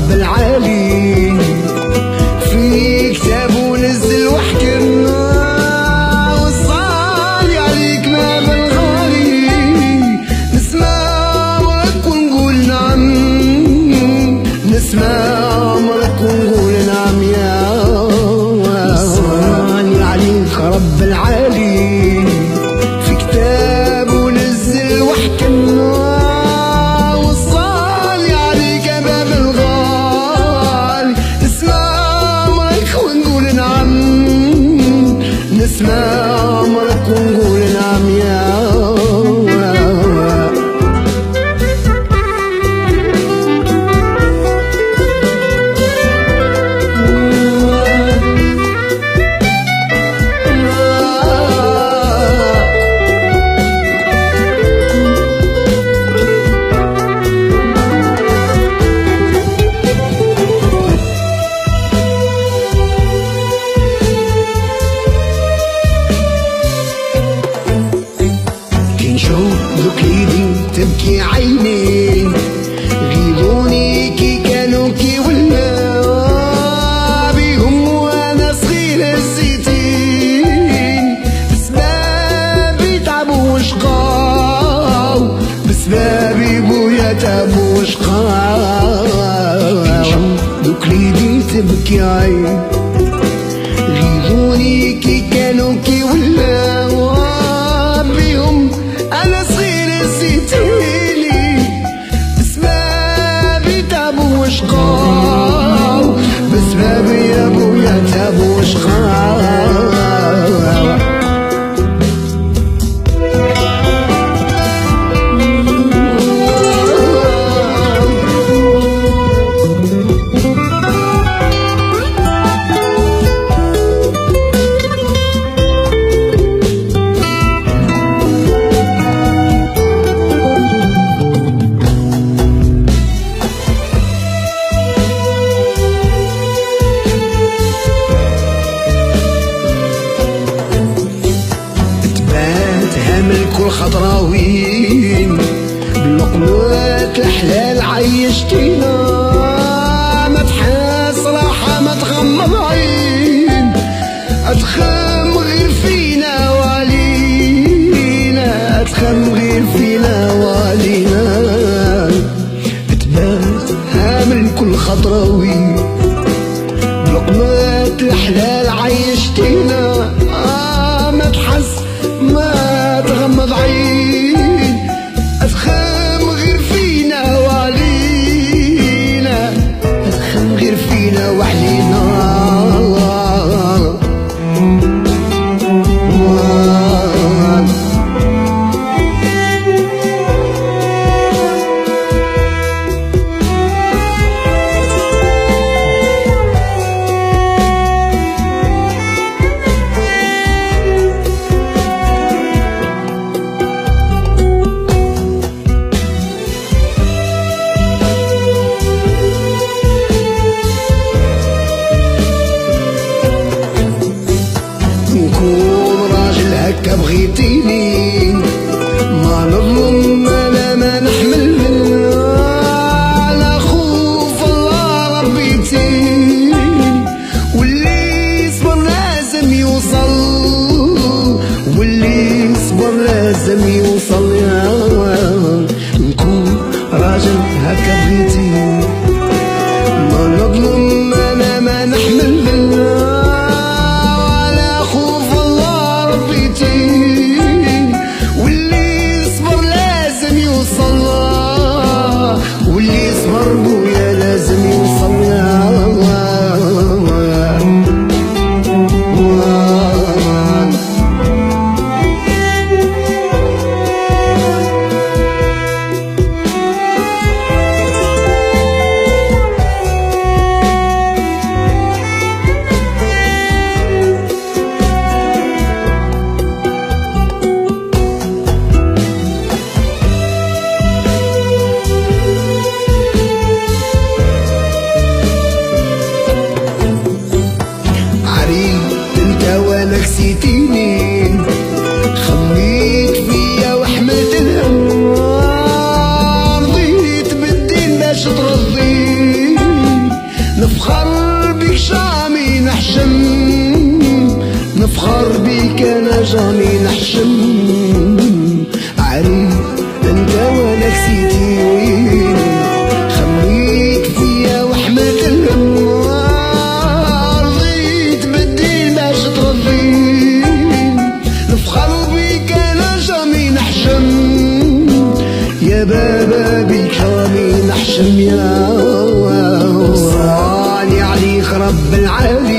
رب العالي في كتابه نزل وحكم وصالي عليك ما بالغالي نسمع أمرك ونقول نعم نسمع أمرك ونقول نعم يا صالي عليك رب العالي في كتابه نزل وحكم وصالي عليك يا باب الغالي نسمع أمرك ونقول نعم نسمع أمرك ونقول نعم يا شوق ايدي تبكي عيني غيروني كي كانوا كي ولا بيهم وانا صغير الزيتين بسبابي تعبوا وشقاو بسبابي بويا تعبوا وشقاو شوق ايدي تبكي عيني غيروني كي كانوا كي ولا بيهم أنا صغير نسيتيني بسبابي تعبوا وشقاو بسبابي يا بويا تعبوا وشقاو كل خضراوين باللقمات الحلال عيشتينا ما تحس راحة ما تغمض عين اتخم غير فينا والينا اتخم غير فينا والينا تبات هامل كل خضراوين باللقمات الحلال عيشتينا ما تحس ما تغمض عين أفخم غير فينا وعلينا أفخم غير فينا وعلينا على باب الكرم نحشم يا صالي عليك رب العالمين.